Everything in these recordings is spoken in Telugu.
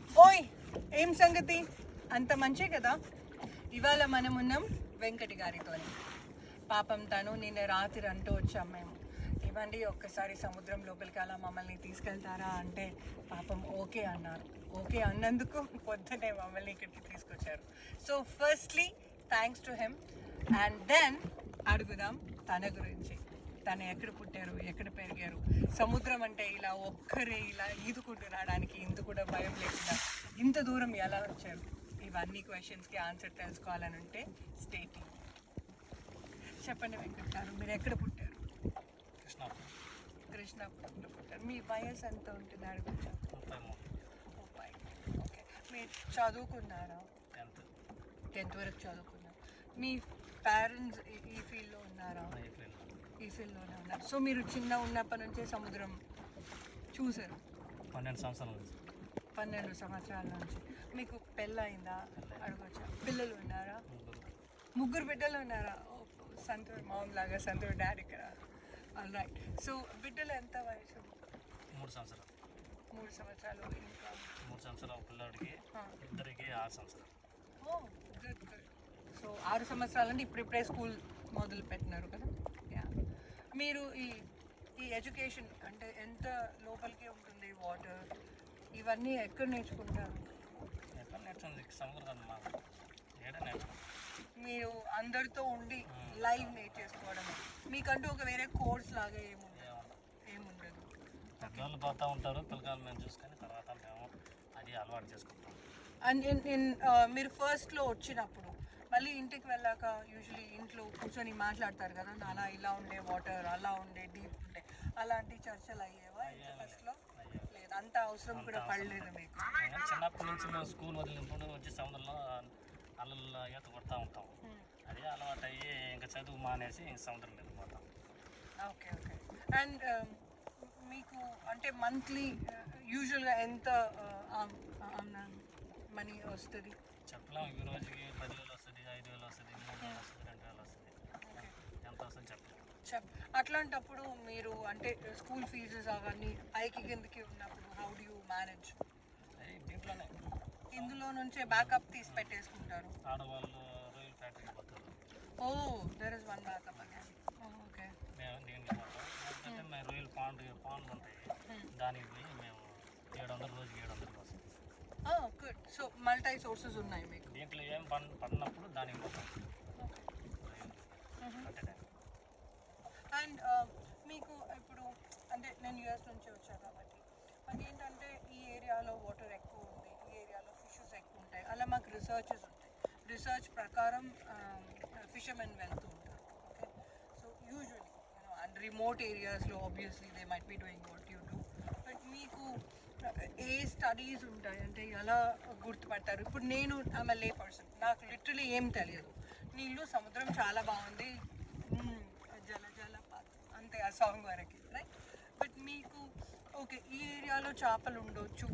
ఓయ్ ఏం సంగతి, అంత మంచే కదా. ఇవాళ మనం ఉన్నాం వెంకటి గారితో. పాపం తను నిన్న రాత్రి అంటూ వచ్చాం మేము, ఇవ్వండి ఒక్కసారి సముద్రం లోపలికి అలా మమ్మల్ని తీసుకెళ్తారా అంటే పాపం ఓకే అన్నారు. ఓకే అన్నందుకు పొద్దునే మమ్మల్ని ఇక్కడికి తీసుకొచ్చారు. So firstly thanks to him. And then అడుగుదాం తన గురించి. తను ఎక్కడ పుట్టారు, ఎక్కడ పెరిగారు, సముద్రం అంటే ఇలా ఒక్కరే ఇలా ఈదుకుంటూ రావడానికి ఇంత కూడా భయం లేకుండా ఇంత దూరం ఎలా వచ్చారు, ఇవన్నీ క్వశ్చన్స్కి ఆన్సర్ తెలుసుకోవాలని ఉంటే స్టేట్. చెప్పండి వెంకట్ గారు, మీరు ఎక్కడ పుట్టారు? కృష్ణాపురంలో పుట్టారు. మీ వయసు ఎంత ఉంటుంది అడుగుతా? 30. ఓకే, మీరు చదువుకున్నారా? 10th వరకు చదువుకున్నారు. మీ పేరెంట్స్ ఈ ఫీల్డ్లో ఉన్నారా? ఈ ఫీల్డ్లోనే ఉన్నారు. సో మీరు చిన్న ఉన్నప్పటి నుంచే సముద్రం చూసారు? 12 సంవత్సరాల నుంచి. మీకు పెళ్ళయిందా అడగచ్చా? పిల్లలు ఉన్నారా? 3 బిడ్డలు ఉన్నారా? సంతూర్ మామ్ లాగా సంతూర్ డాడీ ఇక్కడ. రైట్. సో బిడ్డలు ఎంత వయసు? 3 సంవత్సరాలు. 3 సంవత్సరాలు. ఇంకా 3 సంవత్సరాలు పిల్లడికి, ఇద్దరికి 6 సంవత్సరాలు. ఓ గుడ్ గుడ్. సో 6 సంవత్సరాలు అంటే ఇప్పుడిప్పుడే స్కూల్ మొదలు పెట్టినారు కదా. మీరు ఈ ఎడ్యుకేషన్ అంటే ఎంత లోపలికి ఉంటుంది, వాటర్ ఇవన్నీ ఎక్కడ నేర్చుకుంటారు? ఎక్కడ నేర్చుకుంది? సముద్రం మీరు అందరితో ఉండి లైవ్ నేర్చేసుకోవడం, మీకంటూ ఒక వేరే కోర్స్ లాగా ఏముండదు? పెద్దవాళ్ళు పోతూ ఉంటారు, పిల్లకాయలు మేము చూసుకొని తర్వాత మేము అది అలవాటు చేసుకుంటాం. అండ్ మీరు ఫస్ట్లో వచ్చినప్పుడు మళ్ళీ ఇంటికి వెళ్ళాక యూజువలీ ఇంట్లో కూర్చొని మాట్లాడతారు కదా, నాన్న ఇలా ఉండే వాటర్, అలా ఉండే డీప్ ఉండే, అలాంటి చర్చలు అయ్యేవా ఫస్ట్లో? లేదు, అంత అవసరం కూడా పడలేదు మీకు? చిన్నప్పటి నుంచి మేము స్కూల్ వదిలినప్పుడు వచ్చి సముద్రంలో అల్లల్లో ఈత కొడతా ఉంటాం. అది అలవాటు అయ్యి ఇంకా చదువు మానేసి ఇంక సముద్రం మీద పోతాం. Okay okay. అండ్ మీకు అంటే మంత్లీ యూజువల్గా ఎంత మనీ వస్తుంది? చెప్పలేము. ఈ రోజుకి 10,000 వస్తుంది, 5,000 వస్తుంది, 3,000 వస్తుంది, 2,000 వస్తుంది. ఎంత వస్తుంది చెప్పలేము. అట్లాంటప్పుడు మీరు అంటే స్కూల్ ఫీజెస్ అవన్నీ పైకి కిందకి ఉన్నప్పుడు హౌ డు యూ మేనేజ్? దీంట్లోనే ఇందులో నుంచే బ్యాకప్ తీసి పెట్టేసుకుంటారు. ఆడవాళ్ళు రొయ్యల ఫ్యాక్టరీకి పోతారు. Oh there is one backup again. Okay. మేము దీనికి పోతాం. ఎందుకంటే మేము రొయ్యల పాండ్లు ఉంటాయి, దానికి పోయి మేము 700 రోజుకి 700 వస్తుంది. గుడ్. సో మల్టీ సోర్సెస్ ఉన్నాయి మీకు? దీంట్లో ఏం పడినప్పుడు దానికి పోతాం. అండ్ మీకు ఇప్పుడు అంటే నేను యూఎస్ నుంచి వచ్చాను కాబట్టి మాకు ఏంటంటే ఈ ఏరియాలో వాటర్ ఎక్కువ ఉంది, ఈ ఏరియాలో ఫిషెస్ ఎక్కువ ఉంటాయి, అలా మాకు రీసెర్చెస్ ఉంటాయి. రీసెర్చ్ ప్రకారం ఫిషర్మెన్ వెళ్తూ ఉంటారు. Okay. So usually and remote ఏరియాస్లో obviously they might be doing what you do. But మీకు ఏ స్టడీస్ ఉంటాయి అంటే ఎలా గుర్తుపడతారు? ఇప్పుడు నేను ఆమె లే పర్సన్, నాకు లిటరలీ ఏం తెలియదు. నీళ్ళు సముద్రం చాలా బాగుంది, జల జల అంతే ఆ సాంగ్ వరకు, రైట్? బట్ మీకు ఓకే ఈ ఏరియాలో చేపలు ఉండొచ్చు,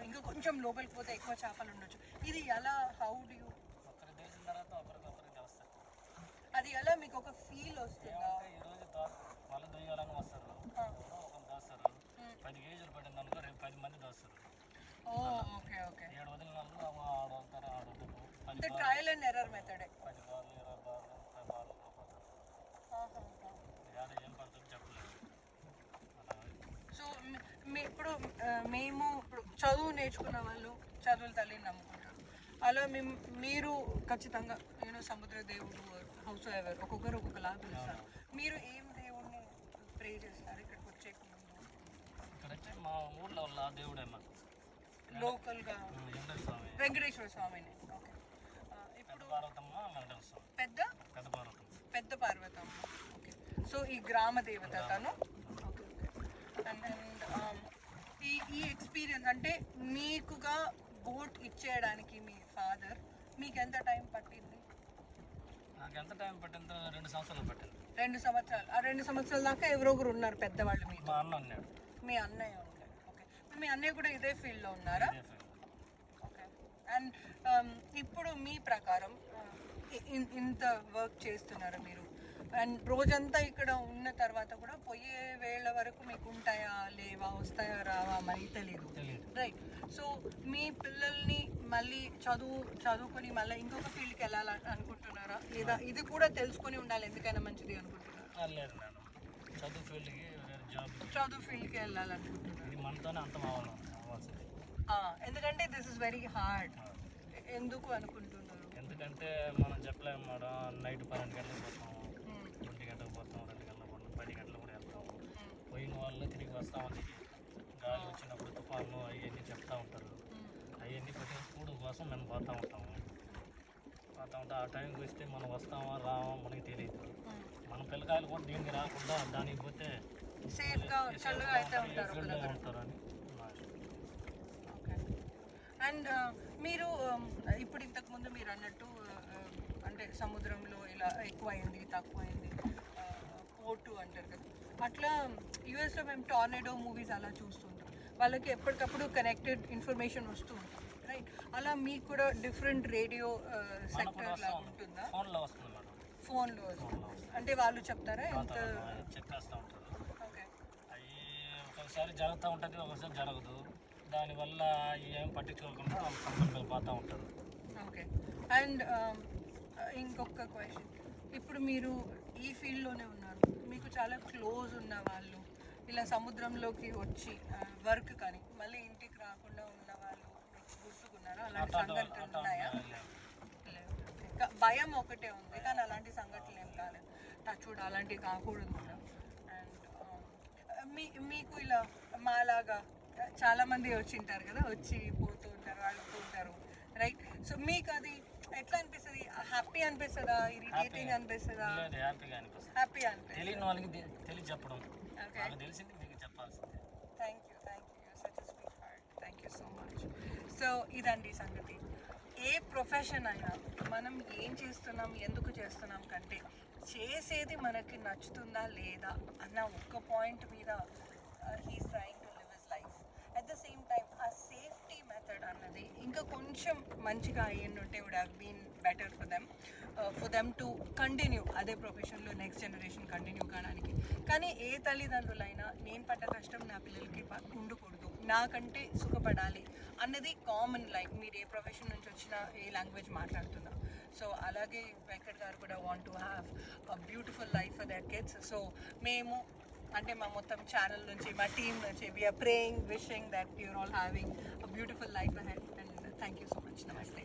ఇంకా కొంచెం లోపలికి పోతే ఎక్కువ చేపలు ఉండొచ్చు, ఇది ఎలా, హౌ డు యూ? ఒకరి తెలిసిన తర్వాత ఒకరికి తెలుస్తారు. అది ఎలా మీకు ఒక ఫీల్ వస్తుందా? ఈరోజు వాళ్ళు దొయ్యాలని వస్తారు, ఒకరు దోస్తారు, 10 కేజీలు పడింది అనుకో, రేపు 10 మంది దోస్తారు. Okay okay. 7 వదిలిన వాళ్ళు ఆడవుతారు, ఆడవుతారు. అంటే ట్రయల్ అండ్ ఎర్రర్ మెథడే. 10 బార్లు 20 బార్లు 30 బార్లు పోతారు. ఏం పడుతుంది చెప్పలేదు. సో ఇప్పుడు మేము ఇప్పుడు చదువు నేర్చుకున్న వాళ్ళు చదువుల తల్లిని నమ్ముకుంటారు. అలా మీరు ఖచ్చితంగా నేను సముద్ర దేవుడు, హౌస్ ఎవర్ ఒక్కొక్కరు ఒక్కొక్కలా పిలుస్తారు. మీరు ఏం దేవుడిని ప్రే చేస్తారు ఇక్కడికి వచ్చే ముందు? ఇక్కడైతే మా ఊళ్ళో వాళ్ళ దేవుడే మాకు లోకల్గా వెంకటేశ్వర స్వామిని. ఓకే. ఇప్పుడు పెద్ద పార్వతమ్మ. ఓకే. సో ఈ గ్రామ దేవత తను. Okay okay. అండ్ ఈ ఎక్స్పీరియన్స్ అంటే మీకుగా బోట్ ఇచ్చేయడానికి మీ ఫాదర్ మీకు ఎంత టైం పట్టింది? నాకు ఎంత టైం పట్టిందో 2 సంవత్సరాలు పట్టింది. 2 సంవత్సరాలు. ఆ 2 సంవత్సరాల దాకా ఎవరొకరు ఉన్నారు పెద్దవాళ్ళు? మీ అన్న ఉన్నాడు. మీ అన్నయ్య ఉన్నాడు. ఓకే. మీ అన్నయ్య కూడా ఇదే ఫీల్డ్లో ఉన్నారా? ఓకే. అండ్ ఇప్పుడు మీ ప్రకారం ఇంత వర్క్ చేస్తున్నారు మీరు, అండ్ రోజంతా ఇక్కడ ఉన్న తర్వాత కూడా పోయే వేళ వరకు మీకు ఉంటాయా లేవా వస్తాయా రావా మరి తెలియదు, రైట్? సో మీ పిల్లల్ని మళ్ళీ చదువుకొని మళ్ళీ ఇంకొక ఫీల్డ్కి వెళ్ళాలని అనుకుంటున్నారా, లేదా ఇది కూడా తెలుసుకొని ఉండాలి ఎందుకైనా మంచిది అనుకుంటున్నారా? లేదు మేడం, చదువు ఫీల్డ్కి వెళ్ళాలనుకుంటున్నారు. ఇది మనతోనే అంతం అవ్వాల్సింది. ఎందుకంటే దిస్ ఇస్ వెరీ హార్డ్. ఎందుకు అనుకుంటున్నారు? ఎందుకంటే మనం చెప్పలేము మేడం, నైట్ 12 గంటలకు పోతాము, 1 గంటలకు పోతాం, 2 గంటలకు పోతాం, 10 గంటలకు కూడా వెళ్తాము. పోయిన వాళ్ళు తిరిగి వస్తామని గాలి వచ్చినప్పుడు తుఫాను అవన్నీ చెప్తూ ఉంటారు. అవన్నీ ప్రతి కూడు కోసం మేము పోతూ ఉంటాము. ఆ టైంకి వస్తే మనం వస్తామా రావా మనకి తెలియదు. మన పిల్లకాయలు కూడా దీనికి రాకుండా దానికి పోతే సేఫ్గా చల్లగా అయితే ఉంటారని. అండ్ మీరు ఇప్పుడు ఇంతకుముందు మీరు అన్నట్టు అంటే సముద్రంలో ఇలా ఎక్కువైంది తక్కువైంది పోర్టు అంటారు కదా, అట్లా యూఎస్లో మేము టార్నేడో మూవీస్ అలా చూస్తుంటాం. వాళ్ళకి ఎప్పటికప్పుడు కనెక్టెడ్ ఇన్ఫర్మేషన్ వస్తూ ఉంటుంది, రైట్? అలా మీకు కూడా డిఫరెంట్ రేడియో సెక్టర్ లాగా ఉంటుందా? ఫోన్లో వస్తుంది అంటే వాళ్ళు చెప్తారా ఎంత చెప్పేస్తూ ఉంటారు. ఓకే, అవి ఒకసారి జరుగుతూ ఉంటుంది, ఒకసారి జరగదు. దానివల్ల ఏం పట్టించుకోకుండా సంబంధాలు పోతూ ఉంటారు. ఓకే. అండ్ ఇంకొక క్వశ్చన్, ఇప్పుడు మీరు ఈ ఫీల్డ్లోనే ఉన్నారు, మీకు చాలా క్లోజ్ ఉన్న వాళ్ళు ఇలా సముద్రంలోకి వచ్చి వర్క్ కానీ మళ్ళీ ఇంటికి రాకుండా ఉన్న వాళ్ళు మీకు గుర్తుకున్నారా? అలాంటి సంఘటనలు ఉన్నాయా? భయం ఒకటే ఉంది కానీ అలాంటి సంఘటనలు ఏం కాలేదు, టచ్ వుడ్ అలాంటివి కాకూడదు కూడా. అండ్ మీకు ఇలా మాలాగా చాలామంది వచ్చింటారు కదా, వచ్చి పోతూ ఉంటారు, అడుగుతూ ఉంటారు, రైట్? సో మీకు అది ఎట్లా అనిపిస్తుంది? హ్యాపీ అనిపిస్తుందా, ఇరిటేటింగ్ అనిపిస్తుందా? హ్యాపీ అనిపిస్తుంది. తెలియని వాళ్ళకి తెలియ చెప్పడం, తెలిసింది మీకు చెప్పాల్సింది. Thank you such a sweet heart, thank you so much. So ఇదండి సంగతి. ఏ ప్రొఫెషన్ అయినా మనం ఏం చేస్తున్నాం ఎందుకు చేస్తున్నాం కంటే చేసేది మనకి నచ్చుతుందా లేదా అన్న ఒక్క పాయింట్ మీద he's trying to live his life. At the same time ఆ సేఫ్టీ మెథడ్ అన్నది ఇంకా కొంచెం మంచిగా అయ్యిండుంటే would have been better for them to continue అదే ప్రొఫెషన్లో నెక్స్ట్ జనరేషన్ కంటిన్యూ కావడానికి. కానీ ఏ తల్లిదండ్రులైనా నేను పడ్డ కష్టం నా పిల్లలకి ఉండకూడదు, నాకంటే సుఖపడాలి అన్నది కామన్. లైక్ మీరు ఏ ప్రొఫెషన్ నుంచి వచ్చినా ఏ లాంగ్వేజ్ మాట్లాడుతున్నా, సో అలాగే వెంకట్ గారు కూడా want to have a beautiful life for their kids. So మేము అంటే మా మొత్తం ఛానల్ నుంచి మా టీమ్ నుంచి we're praying wishing that you're all having a beautiful life ahead. And thank you so much. నమస్తే.